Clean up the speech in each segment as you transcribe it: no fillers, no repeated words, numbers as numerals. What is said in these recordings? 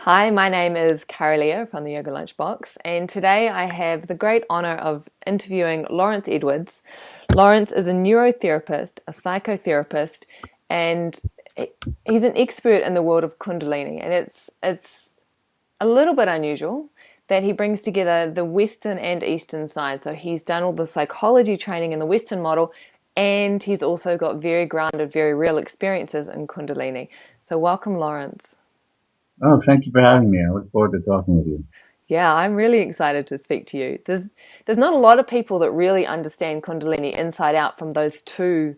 Hi, my name is Kara-Leah from the Yoga Lunchbox, and today I have the great honor of interviewing Lawrence Edwards. Lawrence is a neurotherapist, a psychotherapist, and he's an expert in the world of Kundalini, and it's a little bit unusual that he brings together the Western and Eastern side. So he's done all the psychology training in the Western model, and he's also got very grounded, very real experiences in Kundalini. So welcome, Lawrence. Oh, thank you for having me. I look forward to talking with you. Yeah, I'm really excited to speak to you. There's not a lot of people that really understand Kundalini inside out from those two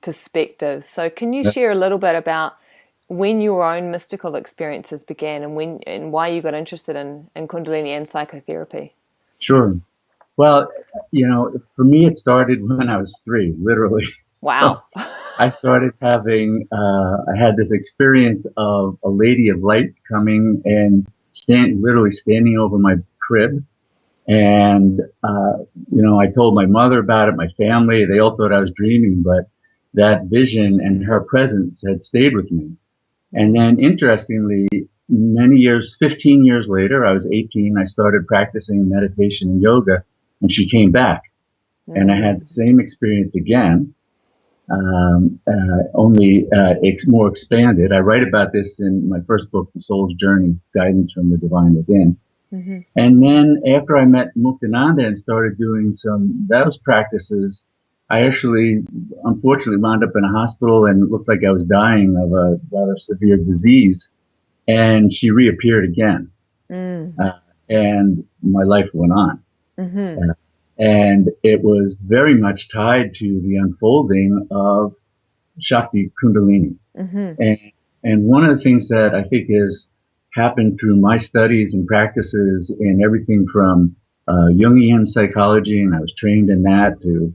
perspectives. So can you Yeah, share a little bit about when your own mystical experiences began and when and why you got interested in Kundalini and psychotherapy? sure. Well, for me, it started when I was three, literally. So Wow. I started I had this experience of a lady of light coming and literally standing over my crib. And, I told my mother about it, my family, they all thought I was dreaming, but that vision and her presence had stayed with me. And then interestingly, many years, 15 years later, I was 18, I started practicing meditation and yoga, and she came back. And I had Mm, the same experience again, only more expanded. I write about this in my first book, The Soul's Journey, Guidance from the Divine Within. mhm, And then after I met Muktananda and started doing some those practices, I actually, unfortunately, wound up in a hospital and it looked like I was dying of a rather severe disease. And she reappeared again, mm, uh, and my life went on. mhm, Uh, and it was very much tied to the unfolding of Shakti Kundalini. mhm, And, and one of the things that I think has happened through my studies and practices in everything from Jungian psychology, and I was trained in that, to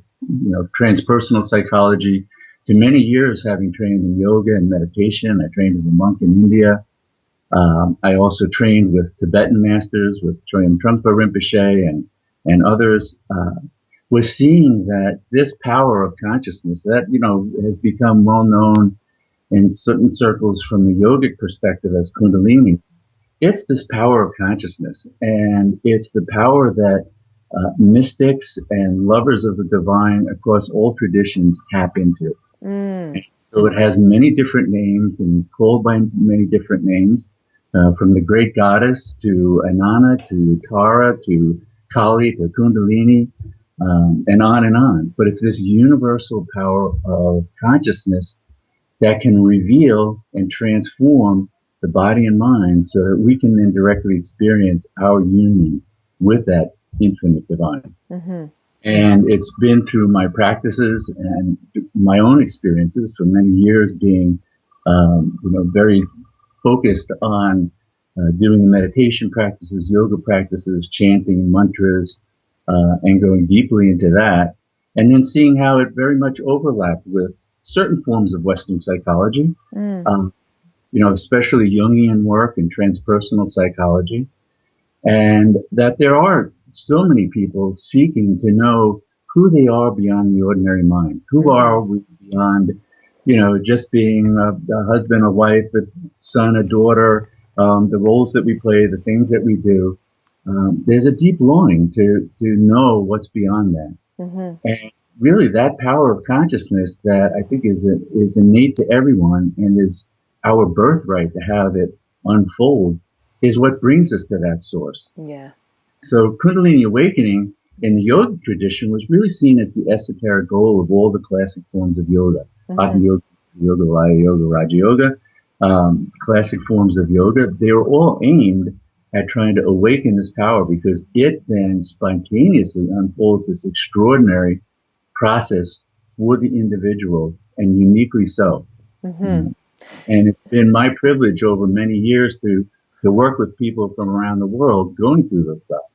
transpersonal psychology, to many years having trained in yoga and meditation. I trained as a monk in India. I also trained with Tibetan masters, with Chogyam Trungpa Rinpoche and others. Was seeing that this power of consciousness that has become well known in certain circles from the yogic perspective as Kundalini. It's this power of consciousness, and it's the power that mystics and lovers of the divine across all traditions tap into. mm, So it has many different names and called by many different names, from the great goddess to Inanna to Tara to Kali to Kundalini, and on and on. But it's this universal power of consciousness that can reveal and transform the body and mind so that we can then directly experience our union with that infinite divine. mhm, And it's been through my practices and my own experiences for many years being, very focused on doing meditation practices, yoga practices, chanting mantras, and going deeply into that. And then seeing how it very much overlapped with certain forms of Western psychology, mm, um, especially Jungian work and transpersonal psychology, and that there are so many people seeking to know who they are beyond the ordinary mind. Who mhm, are we beyond, just being a husband, a wife, a son, a daughter, the roles that we play, the things that we do. There's a deep longing to know what's beyond that. mhm, And really that power of consciousness that I think is innate to everyone and is our birthright to have it unfold is what brings us to that source. yeah, So Kundalini Awakening in the yoga tradition was really seen as the esoteric goal of all the classic forms of yoga. Hatha mhm, yoga, yoga, Raya yoga, Raja yoga, classic forms of yoga. They were all aimed at trying to awaken this power because it then spontaneously unfolds this extraordinary process for the individual and uniquely so. mhm. And it's been my privilege over many years to work with people from around the world going through those processes.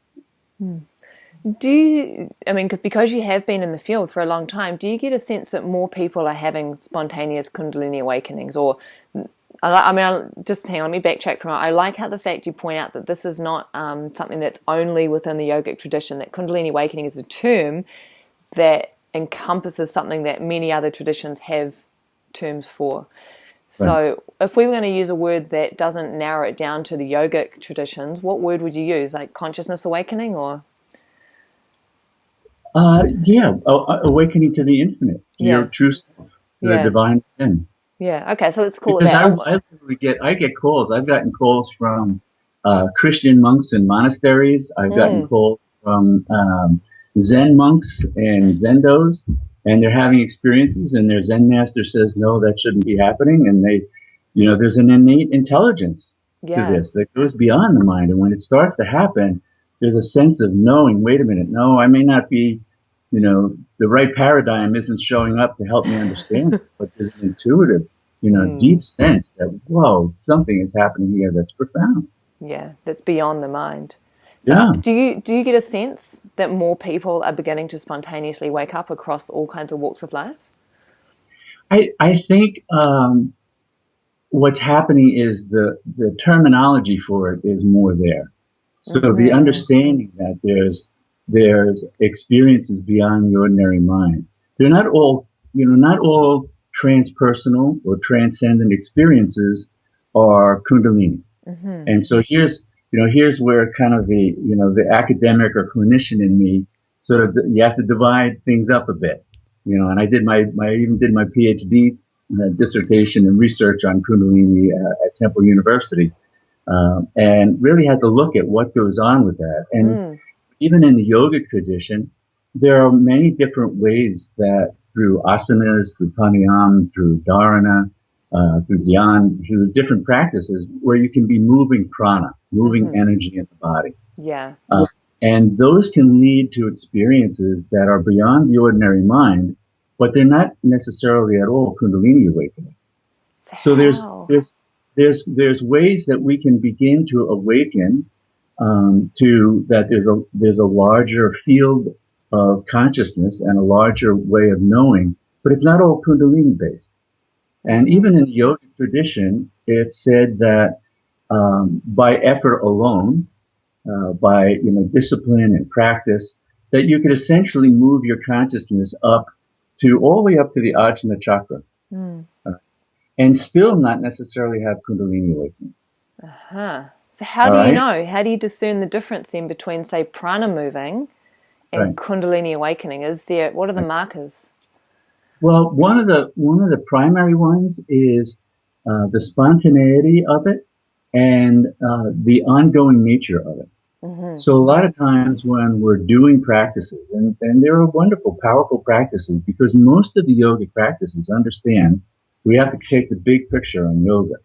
Do you, I mean, because you have been in the field for a long time, do you get a sense that more people are having spontaneous Kundalini awakenings? Or, just hang on, let me backtrack from it. I like how the fact you point out that this is not something that's only within the yogic tradition, that Kundalini awakening is a term that encompasses something that many other traditions have terms for. Right. So if we were going to use a word that doesn't narrow it down to the yogic traditions, what word would you use? Like consciousness awakening or? Yeah, awakening to the infinite, to your Yeah, true self, to the yeah, divine within. yeah. Okay, so let's call it Because that. I literally get calls. I've gotten calls from Christian monks in monasteries. I've gotten Mm, calls from Zen monks and Zendos, and they're having experiences, and their Zen master says, no, that shouldn't be happening. And there's an innate intelligence to yeah. this that goes beyond the mind. And when it starts to happen, there's a sense of knowing, wait a minute, no, I may not be, the right paradigm isn't showing up to help me understand, but there's an intuitive, Mm, deep sense that, whoa, something is happening here that's profound. yeah, that's beyond the mind. So Yeah. do you get a sense that more people are beginning to spontaneously wake up across all kinds of walks of life? I think, what's happening is the terminology for it is more there. So the Mm-hmm. understanding that there's experiences beyond the ordinary mind. They're not all, not all transpersonal or transcendent experiences are Kundalini. Mm-hmm. And so here's where kind of the academic or clinician in me sort of, you have to divide things up a bit, and I even did my PhD dissertation and research on Kundalini at Temple University, and really had to look at what goes on with that. And Mm. even in the yogic tradition, there are many different ways that through asanas, through pranayama, through dharana, through dhyan, through different practices where you can be moving prana, moving Mm-hmm. energy in the body. Yeah. Uh, and those can lead to experiences that are beyond the ordinary mind, but they're not necessarily at all Kundalini awakening. So So how? there's ways that we can begin to awaken to that there's a larger field of consciousness and a larger way of knowing, but it's not all Kundalini based. And Mm-hmm. even in the yogic tradition, it's said that by effort alone, by discipline and practice, that you could essentially move your consciousness up to all the way up to the Ajna chakra, Mm. uh, and still not necessarily have Kundalini awakening. Huh. So how All do you right, know? How do you discern the difference then between, say, prana moving and right. Kundalini awakening? What are the markers? Well, one of the primary ones is the spontaneity of it and the ongoing nature of it. Mm-hmm. So a lot of times when we're doing practices, and there are wonderful, powerful practices, because most of the yogic practices understand, so we have to take the big picture on yoga.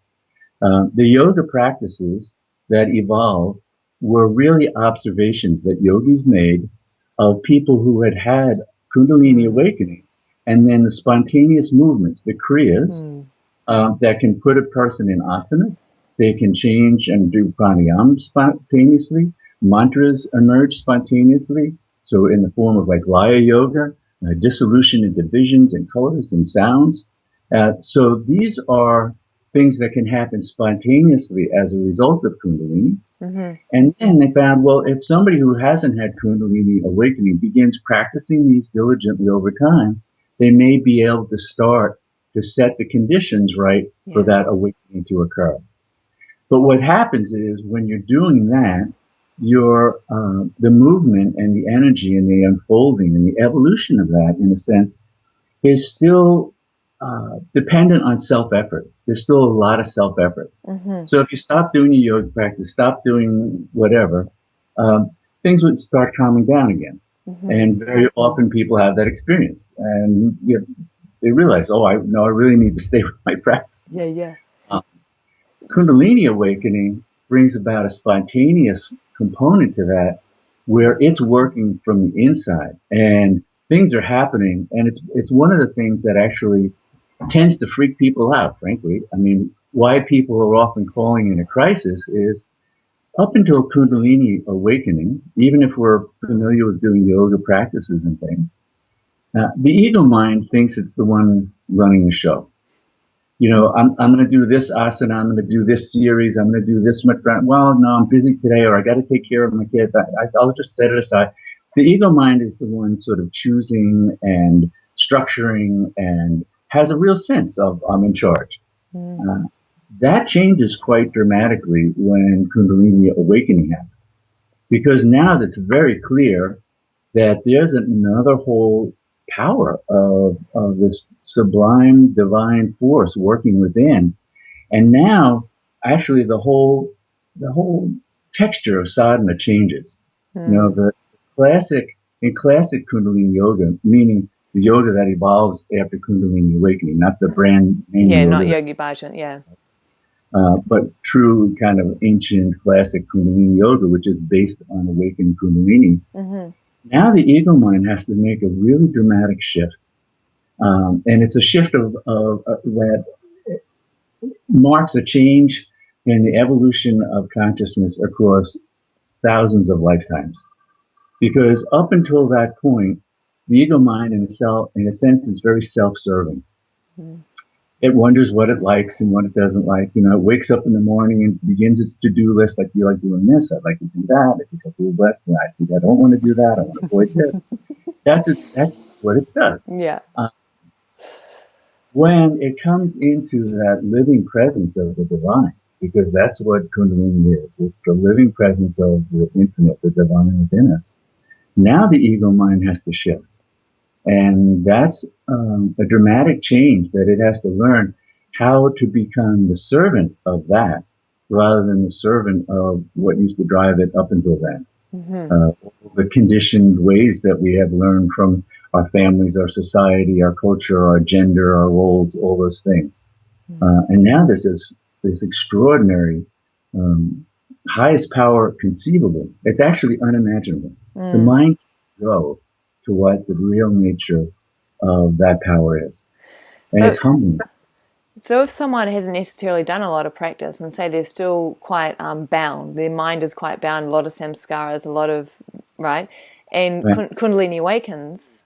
The yoga practices that evolved were really observations that yogis made of people who had had Kundalini Mm. awakening, and then the spontaneous movements, the kriyas, Mm. that can put a person in asanas. They can change and do pranayama spontaneously. Mantras emerge spontaneously. So in the form of like Laya yoga, dissolution into visions and colors and sounds. So these are things that can happen spontaneously as a result of Kundalini. Mm-hmm. And then they found, well, if somebody who hasn't had Kundalini awakening begins practicing these diligently over time, they may be able to start to set the conditions right for Yeah. that awakening to occur. But what happens is when you're doing that, the movement and the energy and the unfolding and the evolution of that, in a sense, is still dependent on self-effort. There's still a lot of self-effort. Mm-hmm. So if you stop doing your yoga practice, stop doing whatever, things would start calming down again. Mm-hmm. And very often people have that experience, and they realize, oh, I really need to stay with my Yeah, practices. yeah. Uh, Kundalini awakening brings about a spontaneous component to that, where it's working from the inside, and things are happening, and it's one of the things that actually tends to freak people out, frankly. I mean, why people are often calling in a crisis is up until Kundalini awakening, even if we're familiar with doing yoga practices and things, the ego mind thinks it's the one running the show. I'm going to do this asana, I'm going to do this series, I'm going to do this much. Well, no, I'm busy today, or I got to take care of my kids. I'll just set it aside. The ego mind is the one sort of choosing and structuring and has a real sense of I'm in charge. That changes quite dramatically when Kundalini Awakening happens. Because now it's very clear that there's another whole power of this sublime divine force working within. And now actually the whole texture of sadhana changes. You know, the classic Kundalini yoga, meaning the yoga that evolves after Kundalini Awakening, not the brand name yoga. Not Yogi Bhajan, but true kind of ancient classic Kundalini yoga, which is based on awakened Kundalini. Now the ego mind has to make a really dramatic shift. And it's a shift that marks a change in the evolution of consciousness across thousands of lifetimes. Because up until that point, the ego mind in a sense is very self-serving. It wonders what it likes and what it doesn't like. You know, it wakes up in the morning and begins its to-do list. Like, you like doing this? I'd like to do that. I think I'll do that. I think I don't want to do that. I want to avoid this. That's what it does. Yeah. When it comes into that living presence of the divine, because that's what Kundalini is. It's the living presence of the infinite, the divine within us. Now the ego mind has to shift. And that's a dramatic change that it has to learn how to become the servant of that rather than the servant of what used to drive it up until then. The conditioned ways that we have learned from our families, our society, our culture, our gender, our roles, all those things. And now this is this extraordinary, highest power conceivable. It's actually unimaginable. The mind can go to what the real nature of that power is. And it's humbling. So if someone hasn't necessarily done a lot of practice and say they're still quite bound, their mind is quite bound, a lot of samskaras, a lot of, right? And Kundalini Awakens,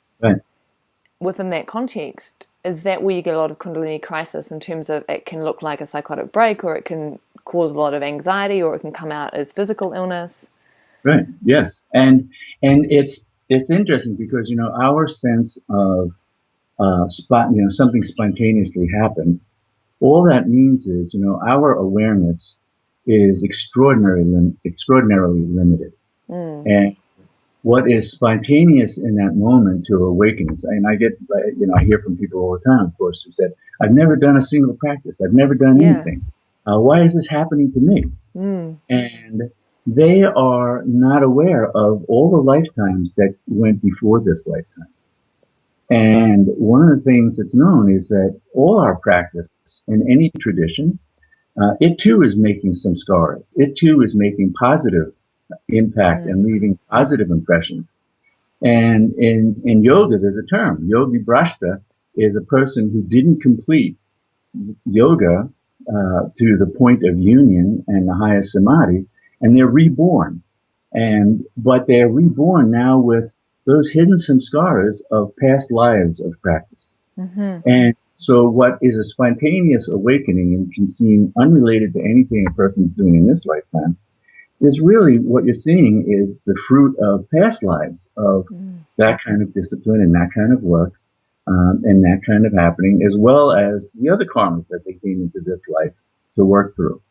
within that context, is that where you get a lot of Kundalini crisis in terms of it can look like a psychotic break, or it can cause a lot of anxiety, or it can come out as physical illness? Right, yes. And it's interesting because, you know, our sense of something spontaneously happened, all that means is, you know, our awareness is extraordinarily limited. And what is spontaneous in that moment to awakenings, and I hear from people all the time, of course, who said, I've never done a single practice. I've never done anything. Why is this happening to me? And they are not aware of all the lifetimes that went before this lifetime. And one of the things that's known is that all our practice in any tradition, it too is making some scars. It too is making positive impact and leaving positive impressions. And in yoga, there's a term. Yogi Bhrashta is a person who didn't complete yoga to the point of union and the highest samadhi, and they're reborn. But they're reborn now with those hidden samskaras of past lives of practice. And so what is a spontaneous awakening and can seem unrelated to anything a person's doing in this lifetime is really what you're seeing is the fruit of past lives of that kind of discipline and that kind of work, and that kind of happening, as well as the other karmas that they came into this life to work through.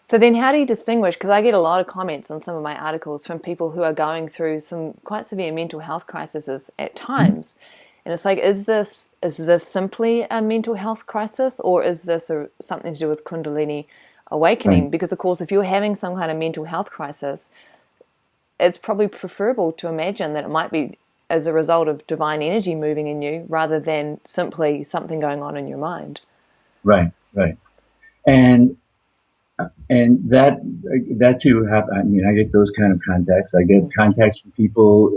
So then how do you distinguish, because I get a lot of comments on some of my articles from people who are going through some quite severe mental health crises at times. And it's like, is this simply a mental health crisis, or is this something to do with Kundalini Awakening? Because, of course, if you're having some kind of mental health crisis, it's probably preferable to imagine that it might be as a result of divine energy moving in you rather than simply something going on in your mind. Right. And that too I mean, I get those kind of contacts. I get contacts from people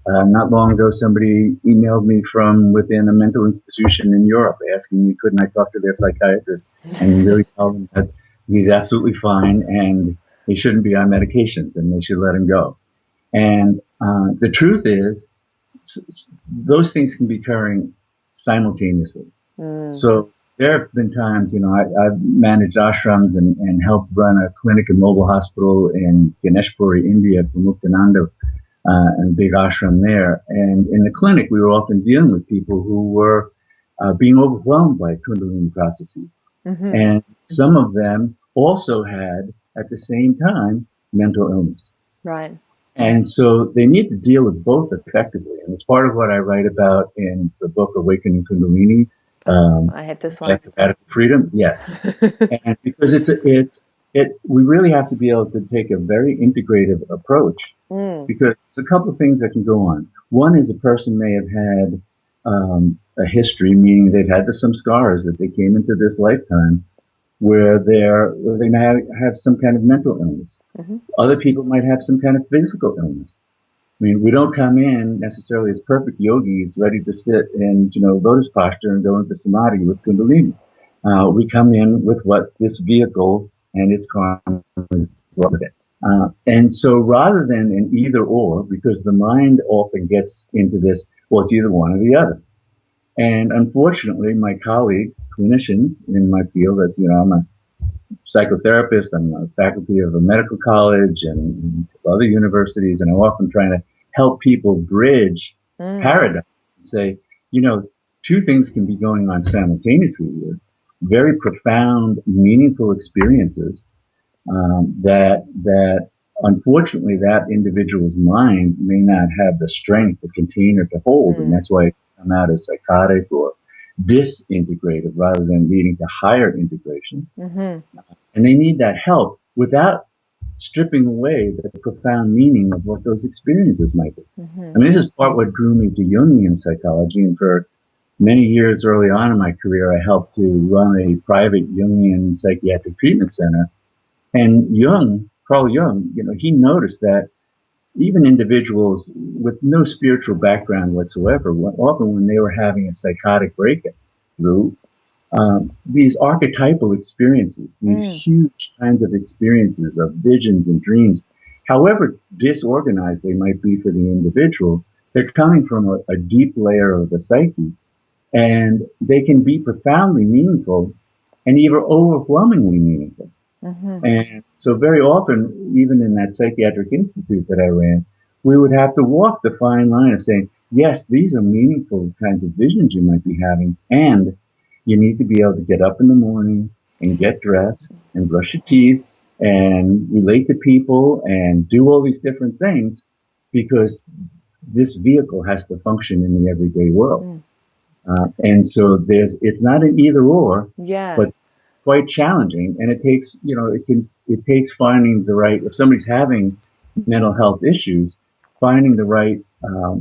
not long ago, somebody emailed me from within a mental institution in Europe asking me, couldn't I talk to their psychiatrist and really tell them that he's absolutely fine and he shouldn't be on medications and they should let him go. And the truth is, those things can be occurring simultaneously. So there have been times, you know, I've managed ashrams and helped run a clinic and mobile hospital in Ganeshpuri, India, for Muktananda, and a big ashram there. And in the clinic, we were often dealing with people who were being overwhelmed by Kundalini processes. And some of them also had, at the same time, mental illness. Right. And so they need to deal with both effectively. And it's part of what I write about in the book, Awakening Kundalini. I have this one. Radical Freedom. Yes. And because we really have to be able to take a very integrative approach, because it's a couple of things that can go on. One is a person may have had a history, meaning they've had some scars that they came into this lifetime where they may have some kind of mental illness. Other people might have some kind of physical illness. I mean, we don't come in necessarily as perfect yogis ready to sit in, lotus posture and go into samadhi with Kundalini. We come in with what this vehicle and its karma brought with it. And so rather than an either or, because the mind often gets into this, well, it's either one or the other. And unfortunately, my colleagues, clinicians in my field, as you know, I'm a psychotherapist, I'm a faculty of a medical college and other universities, and I'm often trying to help people bridge paradigms and say, two things can be going on simultaneously here. Very profound, meaningful experiences that unfortunately that individual's mind may not have the strength, the container to hold, and that's why it come out as psychotic or disintegrative rather than leading to higher integration. And they need that help without stripping away the profound meaning of what those experiences might be. I mean, this is part what drew me to Jungian psychology, and for many years early on in my career, I helped to run a private Jungian psychiatric treatment center. And Carl Jung, he noticed that even individuals with no spiritual background whatsoever, often when they were having a psychotic breakthrough, these archetypal experiences, these huge kinds of experiences of visions and dreams, however disorganized they might be for the individual, they're coming from a deep layer of the psyche, and they can be profoundly meaningful and even overwhelmingly meaningful. And so very often, even in that psychiatric institute that I ran, we would have to walk the fine line of saying, yes, these are meaningful kinds of visions you might be having, and you need to be able to get up in the morning and get dressed and brush your teeth and relate to people and do all these different things, because this vehicle has to function in the everyday world. And so it's not an either or, but quite challenging, and it takes, it takes finding the right, if somebody's having mental health issues, finding the right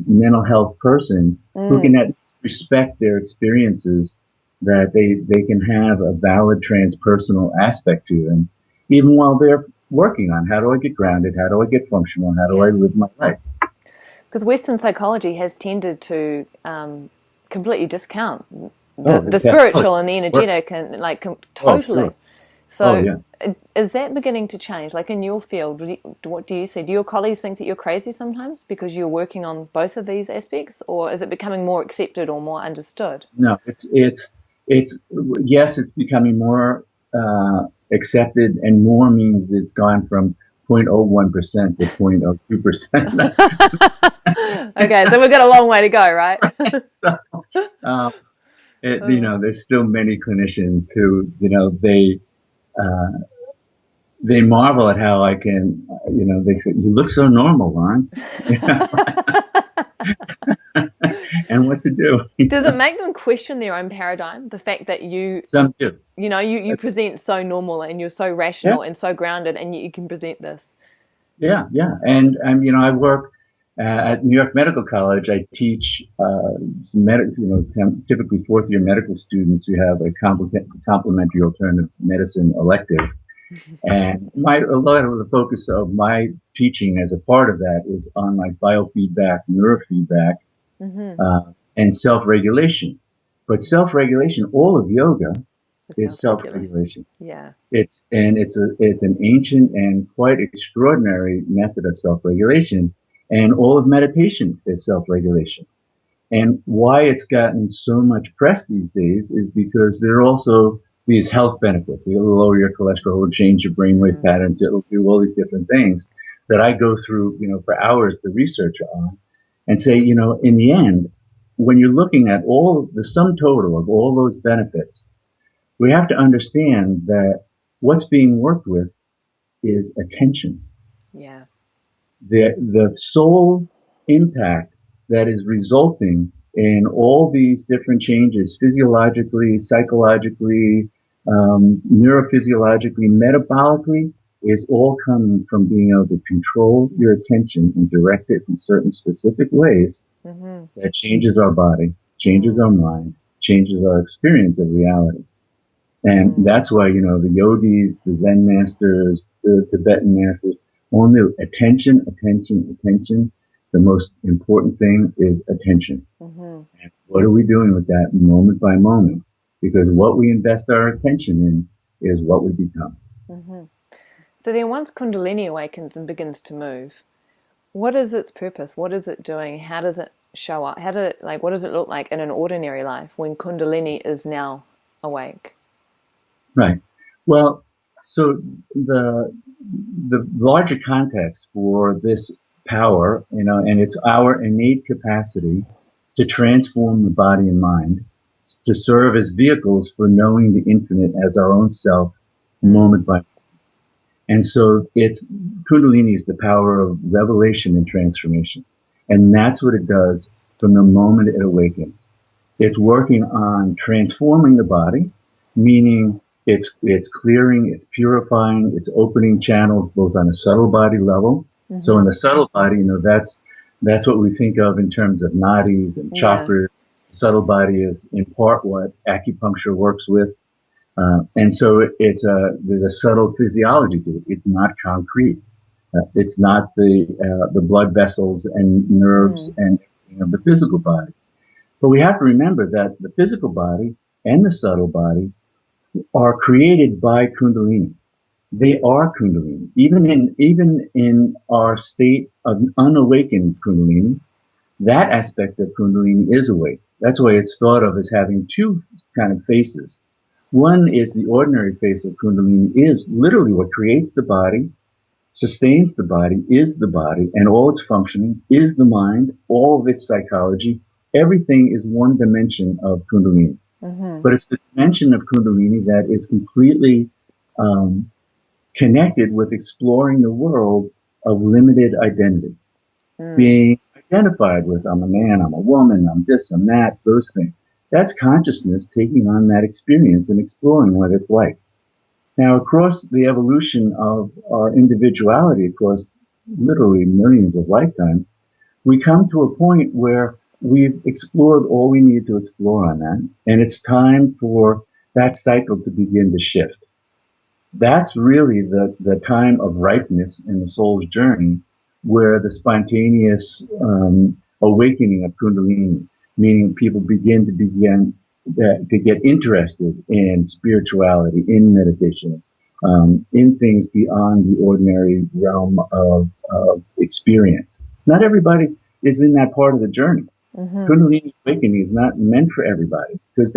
mental health person who can at least respect their experiences, that they can have a valid transpersonal aspect to them, even while they're working on how do I get grounded, how do I get functional, how do I live my life. Because Western psychology has tended to completely discount the spiritual and the energetic and totally. So is that beginning to change? Like in your field, what do you see? Do your colleagues think that you're crazy sometimes because you're working on both of these aspects, or is it becoming more accepted or more understood? No, it's yes, it's becoming more accepted, and more means it's gone from 0.01% to 0.02%. Okay, so we've got a long way to go, right? There's still many clinicians who, they marvel at how I can, they say, you look so normal, Lawrence. And what to do. Does it make them question their own paradigm? The fact that some do. You present so normal and you're so rational and so grounded, and you can present this. Yeah. And, I work at New York Medical College. I teach typically fourth-year medical students who have a complementary alternative medicine elective. And a lot of the focus of my teaching as a part of that is on biofeedback, neurofeedback, and self-regulation. But self-regulation, all of yoga is self-regulation. Yeah. It's an ancient and quite extraordinary method of self-regulation, and all of meditation is self-regulation. And why it's gotten so much press these days is because there are also these health benefits. It'll lower your cholesterol, it'll change your brainwave patterns, it'll do all these different things that I go through, for hours the research on, and say, in the end, when you're looking at all the sum total of all those benefits, we have to understand that what's being worked with is attention. Yeah. The sole impact that is resulting in all these different changes, physiologically, psychologically, neurophysiologically, metabolically, is all coming from being able to control your attention and direct it in certain specific ways that changes our body, changes our mind, changes our experience of reality. And that's why, the yogis, the Zen masters, the Tibetan masters all knew attention, attention, attention. The most important thing is attention. And what are we doing with that moment by moment? Because what we invest our attention in is what we become. So then once Kundalini awakens and begins to move, what is its purpose? What is it doing? How does it show up? What does it look like in an ordinary life when Kundalini is now awake? Right. Well, so the larger context for this power, and it's our innate capacity to transform the body and mind, to serve as vehicles for knowing the infinite as our own self, moment by moment. And so Kundalini is the power of revelation and transformation. And that's what it does from the moment it awakens. It's working on transforming the body, meaning it's clearing, it's purifying, it's opening channels both on a subtle body level. So in the subtle body, that's what we think of in terms of nadis and chakras. Subtle body is in part what acupuncture works with. And so there's a subtle physiology to it. It's not concrete. It's not the blood vessels and nerves and the physical body. But we have to remember that the physical body and the subtle body are created by Kundalini. They are Kundalini. Even in our state of unawakened Kundalini, that aspect of Kundalini is awake. That's why it's thought of as having two kind of faces. One is the ordinary face of Kundalini, is literally what creates the body, sustains the body, is the body, and all its functioning is the mind, all of its psychology. Everything is one dimension of Kundalini. But it's the dimension of Kundalini that is completely connected with exploring the world of limited identity. Being identified with, I'm a man, I'm a woman, I'm this, I'm that, those things. That's consciousness taking on that experience and exploring what it's like. Now, across the evolution of our individuality, across literally millions of lifetimes, we come to a point where we've explored all we need to explore on that, and it's time for that cycle to begin to shift. That's really the time of ripeness in the soul's journey, where the spontaneous awakening of Kundalini, meaning people begin to get interested in spirituality, in meditation, in things beyond the ordinary realm of experience. Not everybody is in that part of the journey. Kundalini Awakening is not meant for everybody, because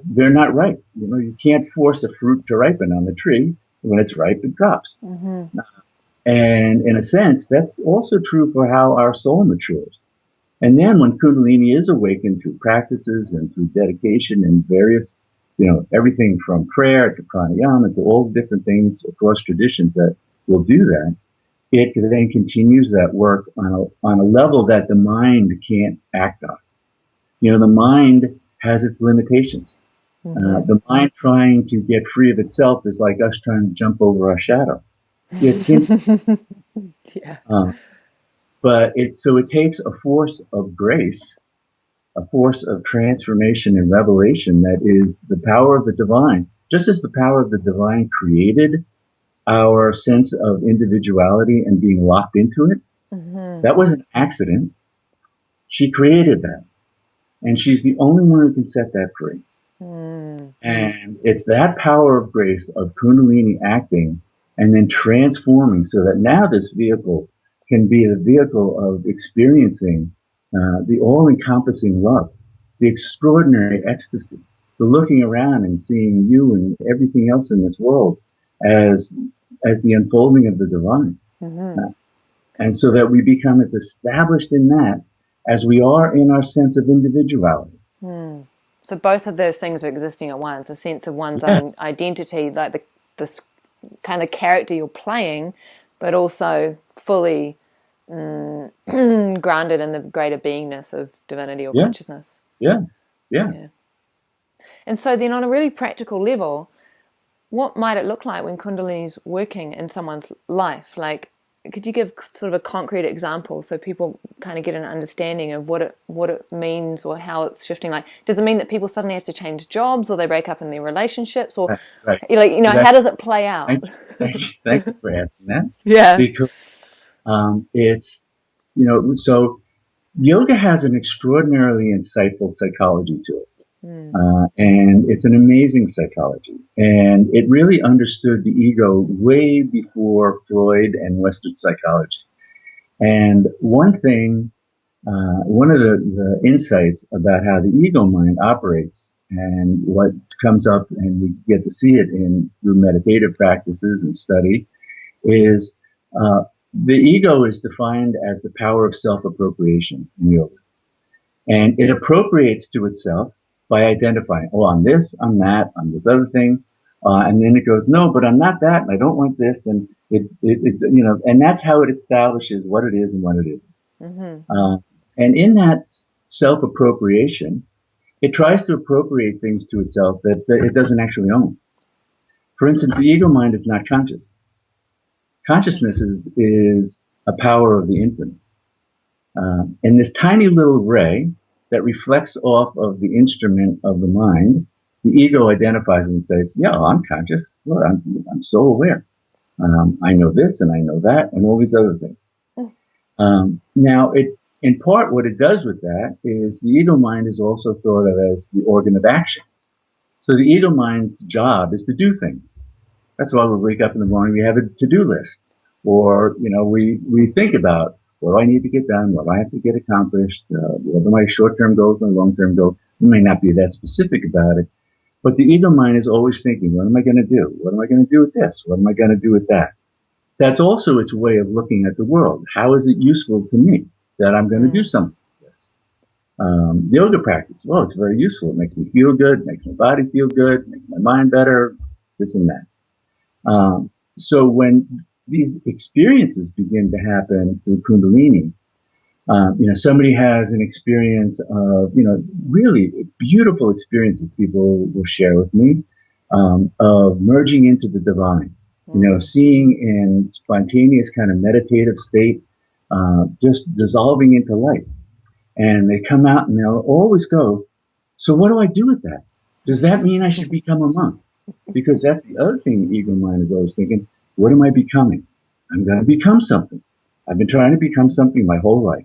they're not ripe. You can't force a fruit to ripen on the tree. When it's ripe, it drops. And in a sense, that's also true for how our soul matures. And then when Kundalini is awakened through practices and through dedication and various, everything from prayer to pranayama to all the different things across traditions that will do that, it then continues that work on a level that the mind can't act on. The mind has its limitations. The mind trying to get free of itself is like us trying to jump over our shadow. It's simple. But it takes a force of grace, a force of transformation and revelation that is the power of the divine. Just as the power of the divine created our sense of individuality and being locked into it, that was an accident. She created that. And she's the only one who can set that free. And it's that power of grace of Kundalini acting and then transforming so that now this vehicle can be the vehicle of experiencing the all-encompassing love, the extraordinary ecstasy, the looking around and seeing you and everything else in this world as the unfolding of the divine. And so that we become as established in that as we are in our sense of individuality. So both of those things are existing at once, a sense of one's Yes. own identity, like this kind of character you're playing, but also fully grounded in the greater beingness of divinity or consciousness. Yeah. And so then on a really practical level, what might it look like when Kundalini's working in someone's life? Like, could you give sort of a concrete example so people kind of get an understanding of what it means or how it's shifting? Like, does it mean that people suddenly have to change jobs, or they break up in their relationships, or Right. how does it play out? Thank you for asking that. Yeah. Because it's, so yoga has an extraordinarily insightful psychology to it. And it's an amazing psychology. And it really understood the ego way before Freud and Western psychology. And one of the insights about how the ego mind operates and what comes up, and we get to see it through meditative practices and study, is the ego is defined as the power of self-appropriation in yoga. And it appropriates to itself by identifying, oh, I'm this, I'm that, I'm this other thing. And then it goes, no, but I'm not that, and I don't want this. And and that's how it establishes what it is and what it isn't. Mm-hmm. And in that self-appropriation, it tries to appropriate things to itself that it doesn't actually own. For instance, the ego mind is not conscious. Consciousness is a power of the infinite. And this tiny little ray that reflects off of the instrument of the mind, the ego identifies and says, yeah, I'm conscious. Well, I'm so aware. I know this and I know that and all these other things. Now, in part, what it does with that is the ego mind is also thought of as the organ of action. So the ego mind's job is to do things. That's why we wake up in the morning, we have a to-do list. Or, we think about, what do I need to get done? What do I have to get accomplished? What are my short-term goals, my long-term goals? We may not be that specific about it, but the ego mind is always thinking, what am I going to do? What am I going to do with this? What am I going to do with that? That's also its way of looking at the world. How is it useful to me that I'm going to do something with this? Yoga practice, well, it's very useful. It makes me feel good, makes my body feel good, makes my mind better, this and that. So when these experiences begin to happen through Kundalini, somebody has an experience of, really beautiful experiences people will share with me, of merging into the divine, seeing in spontaneous kind of meditative state, just dissolving into light. And they come out and they'll always go, so what do I do with that? Does that mean I should become a monk? Because that's the other thing the ego mind is always thinking, what am I becoming? I'm going to become something. I've been trying to become something my whole life.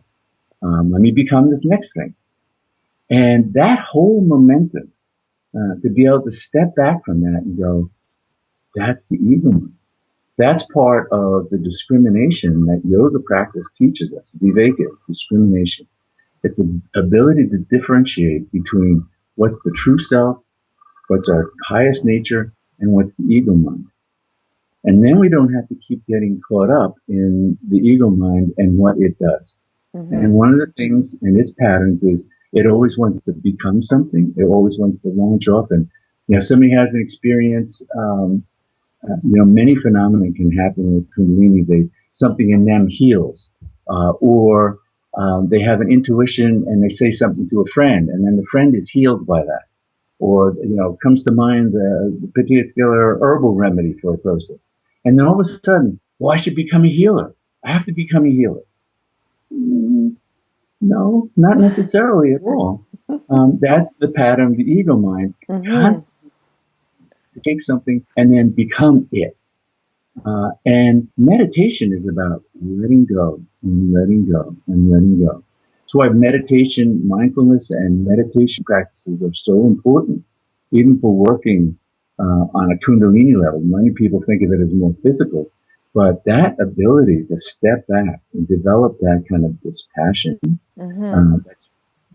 Let me become this next thing. And that whole momentum, to be able to step back from that and go, that's the ego mind. That's part of the discrimination that yoga practice teaches us. Viveka is discrimination. It's the ability to differentiate between what's the true self, what's our highest nature, and what's the ego mind. And then we don't have to keep getting caught up in the ego mind and what it does. Mm-hmm. And one of the things in its patterns is it always wants to become something. It always wants to launch off. And, somebody has an experience, many phenomena can happen with Kundalini. Something in them heals, or they have an intuition and they say something to a friend, and then the friend is healed by that. Or, comes to mind a particular herbal remedy for a person. And then all of a sudden, I should become a healer. I have to become a healer. No, not necessarily at all. That's the pattern of the ego mind. Mm-hmm. Constantly take something and then become it. And meditation is about letting go and letting go and letting go. That's why meditation, mindfulness, and meditation practices are so important, even for working on a Kundalini level. Many people think of it as more physical, but that ability to step back and develop that kind of dispassion, that's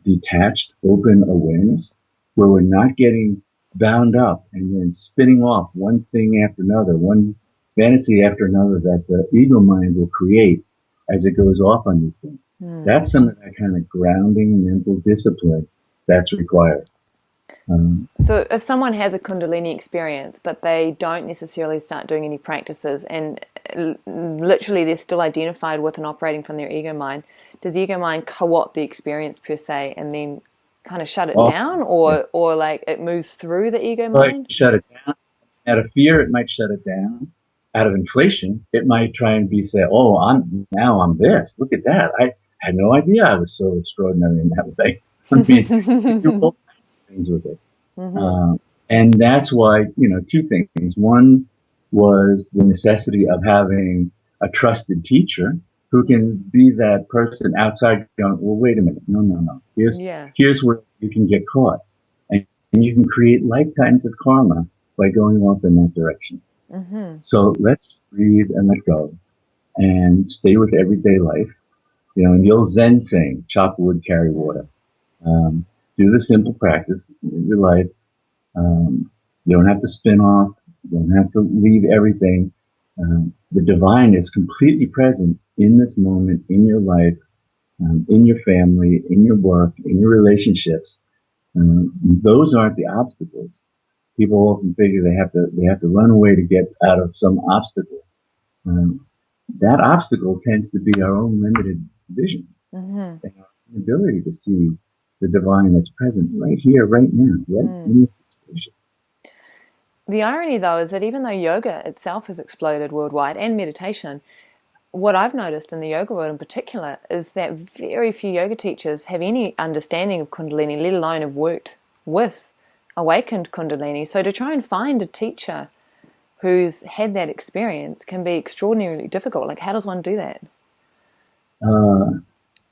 detached, open awareness, where we're not getting bound up and then spinning off one thing after another, one fantasy after another that the ego mind will create as it goes off on these things. That's some of that kind of grounding mental discipline that's required. So if someone has a Kundalini experience, but they don't necessarily start doing any practices, and literally they're still identified with and operating from their ego mind, does ego mind co-opt the experience per se and then kind of shut it Oh, down, yeah. or like it moves through the ego Like mind? shut it down. Out of fear, it might shut it down. Out of inflation, it might try and be say, "Oh, I'm this. Look at that. I had no idea I was so extraordinary in that way." I mean, you do all kinds of things with it. And that's why, two things. One was the necessity of having a trusted teacher who can be that person outside going, well, wait a minute. No, no, no. Yeah. Here's where you can get caught. And you can create lifetimes of karma by going off in that direction. So let's just breathe and let go and stay with everyday life. In the old Zen saying, chop wood, carry water. Do the simple practice in your life. You don't have to spin off. You don't have to leave everything. The divine is completely present in this moment, in your life, in your family, in your work, in your relationships. Those aren't the obstacles. People often figure they have to run away to get out of some obstacle. Um, that obstacle tends to be our own limited vision and our inability to see the divine that's present right here, right now, right in this situation. The irony, though, is that even though yoga itself has exploded worldwide and meditation, what I've noticed in the yoga world in particular is that very few yoga teachers have any understanding of Kundalini, let alone have worked with awakened Kundalini. So to try and find a teacher who's had that experience can be extraordinarily difficult. Like, how does one do that?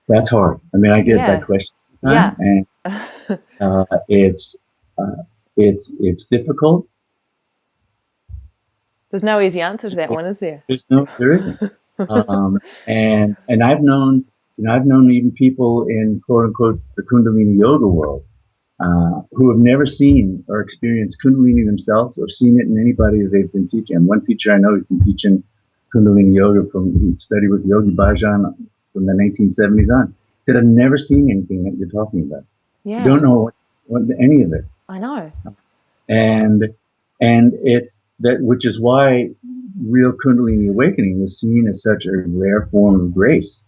That's hard. I mean, I get that Yeah, question all the yeah. time, and uh, it's uh, it's difficult. There's no easy answer to that one, is there? There isn't. And I've known even people in quote unquote the Kundalini yoga world, who have never seen or experienced Kundalini themselves or seen it in anybody that they've been teaching. And one teacher I know has been teaching Kundalini yoga he studied with Yogi Bhajan from the 1970s on. He said, I've never seen anything that you're talking about. You don't Yeah, know what any of it. I know. And it's that, which is why real Kundalini awakening was seen as such a rare form of grace.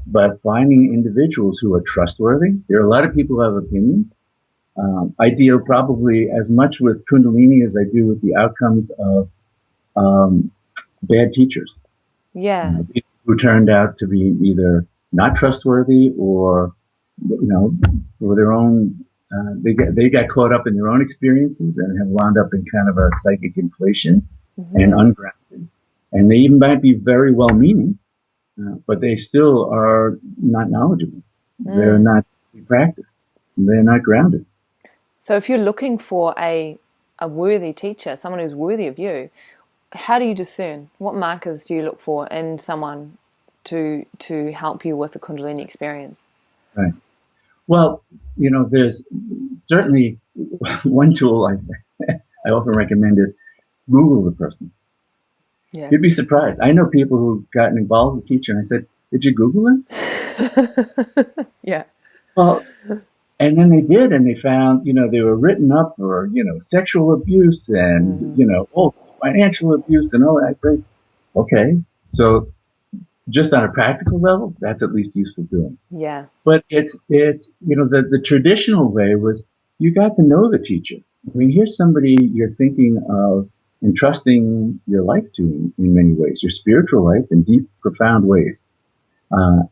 But finding individuals who are trustworthy, there are a lot of people who have opinions. I deal probably as much with Kundalini as I do with the outcomes of bad teachers, Yeah. people who turned out to be either not trustworthy or, for their own. They got caught up in their own experiences and have wound up in kind of a psychic inflation and ungrounded. And they even might be very well meaning, but they still are not knowledgeable. They're not practiced. They're not grounded. So if you're looking for a worthy teacher, someone who's worthy of you, how do you discern? What markers do you look for in someone to help you with the Kundalini experience? Right. Well, there's certainly one tool I often recommend is Google the person. Yeah. You'd be surprised. I know people who've gotten involved with a teacher and I said, did you Google him? Yeah. Well, and then they did, and they found, they were written up for, sexual abuse and, financial abuse and all that. I said, okay. So just on a practical level, that's at least useful doing. Yeah. But it's, the traditional way was you got to know the teacher. I mean, here's somebody you're thinking of entrusting your life to in many ways, your spiritual life in deep, profound ways.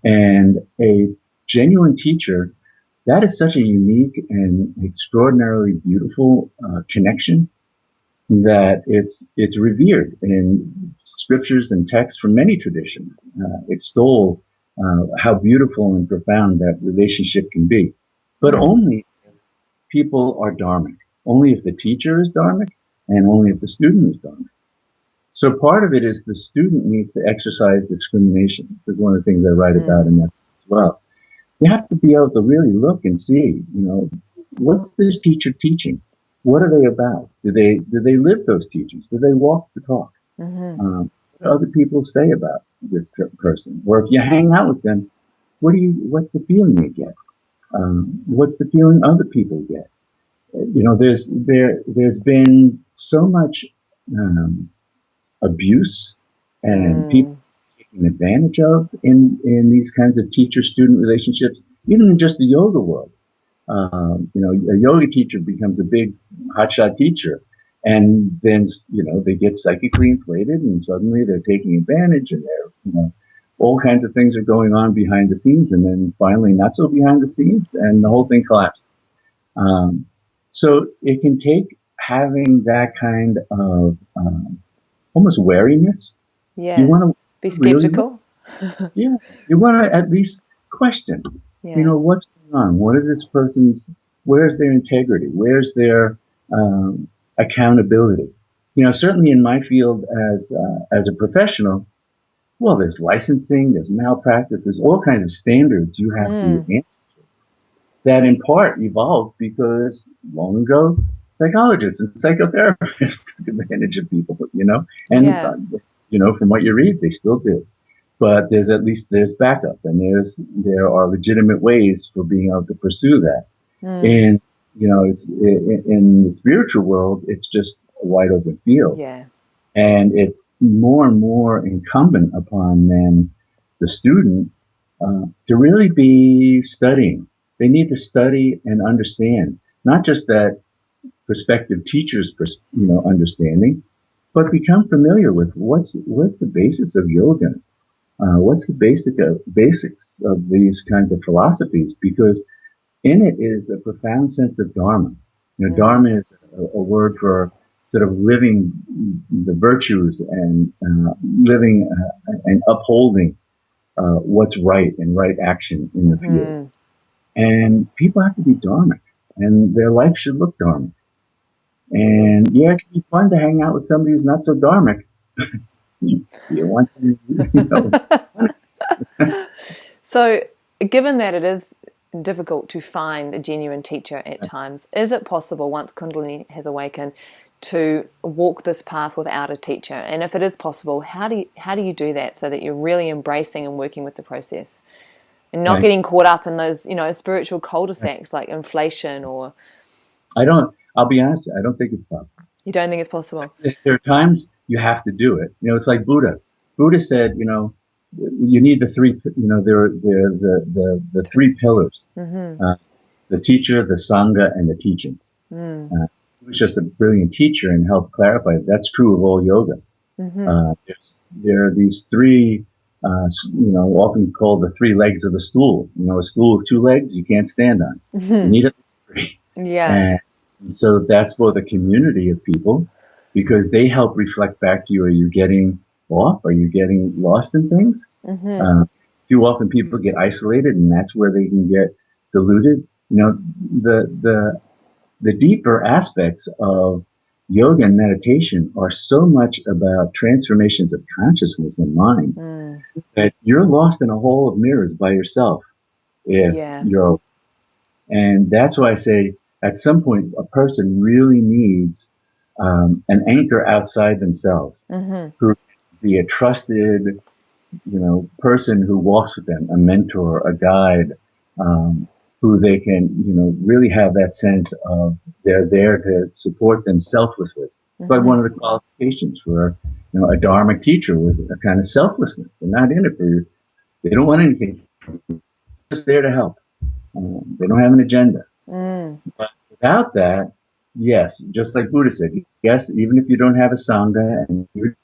And a genuine teacher, that is such a unique and extraordinarily beautiful connection that it's revered in scriptures and texts from many traditions. Extol how beautiful and profound that relationship can be, but only if people are dharmic. Only if the teacher is dharmic, and only if the student is dharmic. So part of it is the student needs to exercise discrimination. This is one of the things I write about in that as well. You have to be able to really look and see, what's this teacher teaching? What are they about? Do they live those teachings? Do they walk the talk? What do other people say about this person? Or if you hang out with them, what's the feeling you get? What's the feeling other people get? There's been so much abuse and people Mm. taken advantage of in these kinds of teacher-student relationships, even in just the yoga world. A yoga teacher becomes a big hotshot teacher, and then they get psychically inflated, and suddenly they're taking advantage, and all kinds of things are going on behind the scenes, and then finally not so behind the scenes, and the whole thing collapses. So it can take having that kind of almost wariness. You Yeah. want to Be really, skeptical. yeah, you want to at least question, Yeah. what's going on? What are this person's, where's their integrity? Where's their accountability? Certainly in my field as a professional, well, there's licensing, there's malpractice, there's all kinds of standards you have to Mm. answer that in part evolved because long ago psychologists and psychotherapists took advantage of people, and Yeah. from what you read, they still do. But there's backup, and there are legitimate ways for being able to pursue that. Mm. And it's in the spiritual world, it's just a wide open field, Yeah. and it's more and more incumbent upon then the student to really be studying. They need to study and understand, not just that prospective teacher's understanding, but become familiar with what's the basis of yoga. What's the basics of these kinds of philosophies? Because in it is a profound sense of dharma. Mm. Dharma is a word for sort of living the virtues and living and upholding what's right and right action in the field. Mm-hmm. And people have to be dharmic, and their life should look dharmic. And yeah, it can be fun to hang out with somebody who's not so dharmic. You want to, So, given that it is difficult to find a genuine teacher at times, is it possible, once Kundalini has awakened, to walk this path without a teacher? And if it is possible, how do you do that so that you're really embracing and working with the process and not right? getting caught up in those, spiritual cul-de-sacs like inflation? Or I'll be honest, I don't think it's possible. you don't think it's possible? There are times you have to do it. It's like Buddha. Buddha said, you need the three, the three pillars, Mm-hmm. the teacher, the sangha, and the teachings. Mm. He was just a brilliant teacher and helped clarify it. That's true of all yoga. Mm-hmm. There are these three, often called the three legs of the stool. A stool with two legs you can't stand on. You need at least three. Yeah. And so that's both a community of people because they help reflect back to you. Are you getting off? Are you getting lost in things? Mm-hmm. Too often people get isolated, and that's where they can get deluded. The deeper aspects of yoga and meditation are so much about transformations of consciousness and mind Mm. that you're lost in a hole of mirrors by yourself if Yeah. you're, and that's why I say at some point a person really needs an anchor outside themselves Mm-hmm. who be a trusted, person who walks with them, a mentor, a guide, who they can, really have that sense of they're there to support them selflessly. So Mm-hmm. one of the qualifications for, a dharmic teacher was a kind of selflessness. They're not in it for you. They don't want anything. They're just there to help. They don't have an agenda. Mm. But without that, yes, just like Buddha said, yes, even if you don't have a sangha and you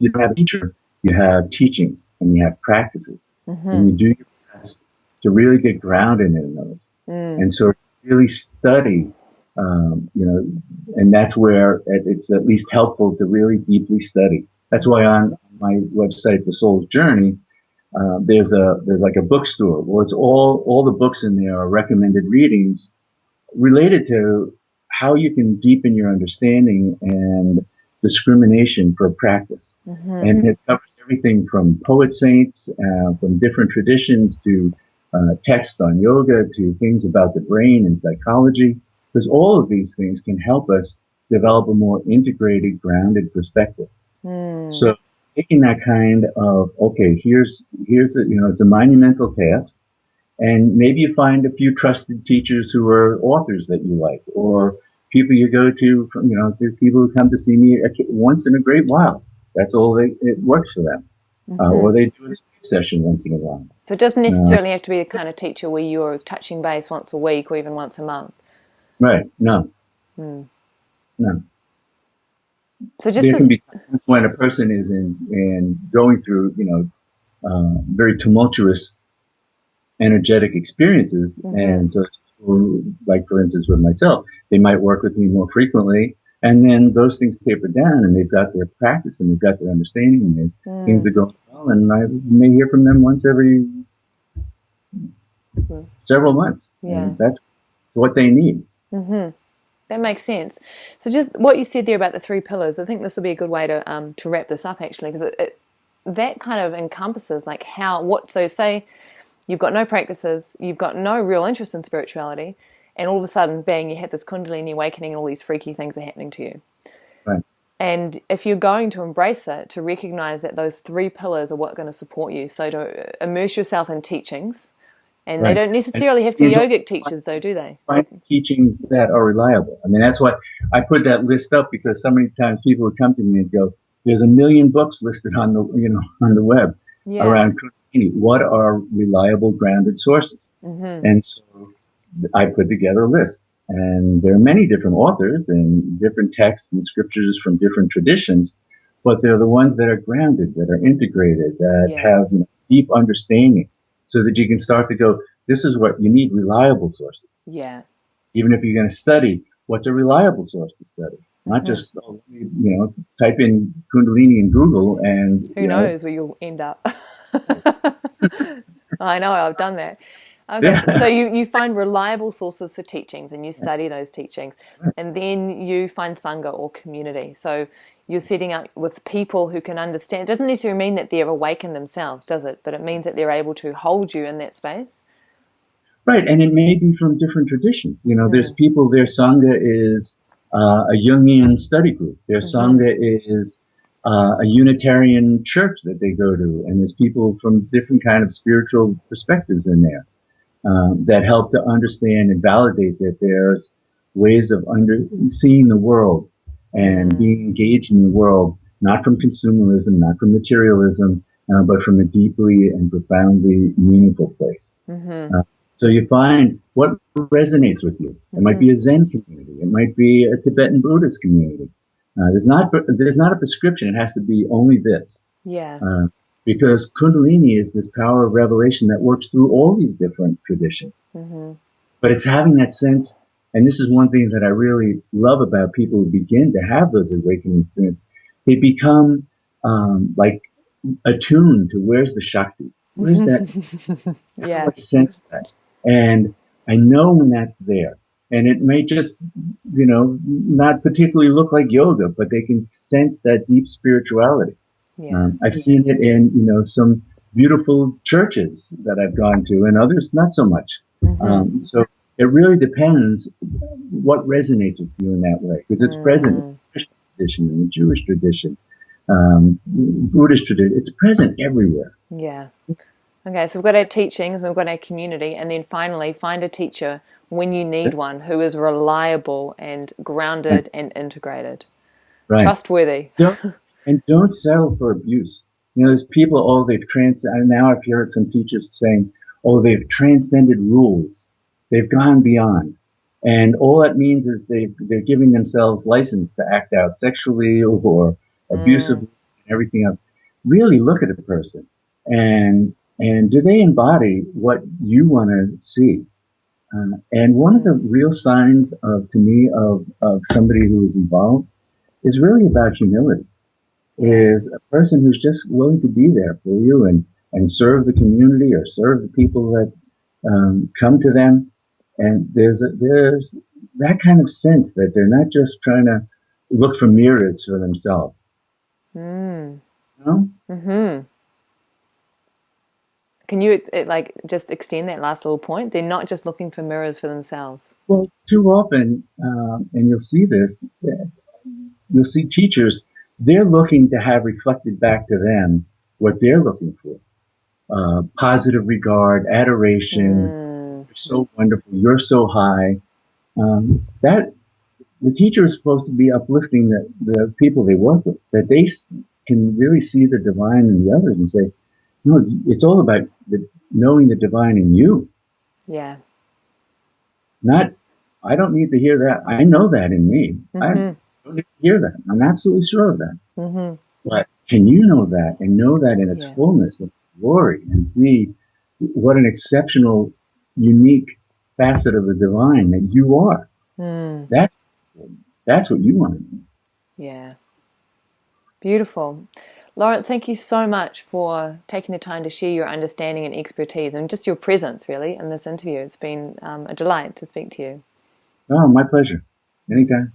don't have a teacher, you have teachings and you have practices, Mm-hmm. and you do your best to really get grounded in those, Mm. and so really study, and that's where it's at least helpful to really deeply study. That's why on my website, The Soul's Journey, there's like a bookstore. Well, it's all the books in there are recommended readings related to how you can deepen your understanding and discrimination for practice. Mm-hmm. And it covers everything from poet saints, from different traditions to texts on yoga to things about the brain and psychology. Because all of these things can help us develop a more integrated, grounded perspective. Mm. So taking that kind of, okay, here's a, it's a monumental task. And maybe you find a few trusted teachers who are authors that you like, or people you go to from, there's people who come to see me once in a great while. That's all it works for them. Or they do a session once in a while. So it doesn't necessarily have to be the kind of teacher where you're touching base once a week or even once a month. Right. No. No. So there can be times when a person is in going through, very tumultuous, energetic experiences, and so, like for instance with myself, they might work with me more frequently, and then those things taper down, and they've got their practice and they've got their understanding, and things are going well, and I may hear from them once every several months. Yeah, and that's what they need. That makes sense. So just what you said there about the 3 pillars, I think this will be a good way to wrap this up actually, because that kind of encompasses like so say you've got no practices, you've got no real interest in spirituality, and all of a sudden, bang, you have this Kundalini awakening and all these freaky things are happening to you. Right. And if you're going to embrace it, to recognize that those 3 pillars are what's going to support you. So to immerse yourself in teachings, and they don't necessarily have to be yogic teachers though, do they? Find teachings that are reliable. I mean, that's what I put that list up, because so many times people would come to me and go, there's 1 million books listed on the web around Kundalini. What are reliable, grounded sources? And so I put together a list, and there are many different authors and different texts and scriptures from different traditions, but they're the ones that are grounded, that are integrated, that have deep understanding, so that you can start to go, this is what you need, reliable sources. Yeah. Even if you're going to study, what's a reliable source to study? Not just, type in Kundalini in Google and... Who knows where you'll end up. I know, I've done that. Okay, so you find reliable sources for teachings and you study those teachings, and then you find Sangha or community. So you're setting up with people who can understand. It doesn't necessarily mean that they're awakened themselves, does it? But it means that they're able to hold you in that space. Right, and it may be from different traditions. There's people, their Sangha is a Jungian study group. Their Sangha is a Unitarian church that they go to, and there's people from different kind of spiritual perspectives in there that help to understand and validate that there's ways of seeing the world and being engaged in the world, not from consumerism, not from materialism, but from a deeply and profoundly meaningful place. So you find what resonates with you. It might be a Zen community. It might be a Tibetan Buddhist community. There's not a prescription. It has to be only this. Yeah. Because Kundalini is this power of revelation that works through all these different traditions. But it's having that sense, and this is one thing that I really love about people who begin to have those awakening experiences. They become like attuned to where's the Shakti. Where's that? Yeah. I sense that. And I know when that's there. And it may just, not particularly look like yoga, but they can sense that deep spirituality. I've seen it in, some beautiful churches that I've gone to, and others not so much. So it really depends what resonates with you in that way, because it's present in the Christian tradition, in the Jewish tradition, Buddhist tradition. It's present everywhere. Yeah. Okay, so we've got our teachings, we've got our community, and then finally find a teacher when you need one who is reliable and grounded and integrated. Trustworthy. Don't settle for abuse. There's people, now I've heard some teachers saying, they've transcended rules. They've gone beyond. And all that means is they're giving themselves license to act out sexually or abusively and everything else. Really look at a person and do they embody what you want to see? And one of the real signs of somebody who is evolved is really about humility. Is a person who's just willing to be there for you and serve the community or serve the people that come to them. And there's that kind of sense that they're not just trying to look for mirrors for themselves. Can you just extend that last little point? They're not just looking for mirrors for themselves. Well, too often, and you'll see this, you'll see teachers, they're looking to have reflected back to them what they're looking for. positive regard, adoration. You're so wonderful. You're so high. That the teacher is supposed to be uplifting the people they work with, that they can really see the divine in the others and say, no, it's all about knowing the divine in you. Yeah. Not, I don't need to hear that. I know that in me. I don't need to hear that. I'm absolutely sure of that. But can you know that and know that in its fullness of glory and see what an exceptional, unique facet of the divine that you are? That's what you want to know. Yeah. Beautiful. Lawrence, thank you so much for taking the time to share your understanding and expertise and just your presence, really, in this interview. It's been a delight to speak to you. Oh, my pleasure. Anytime.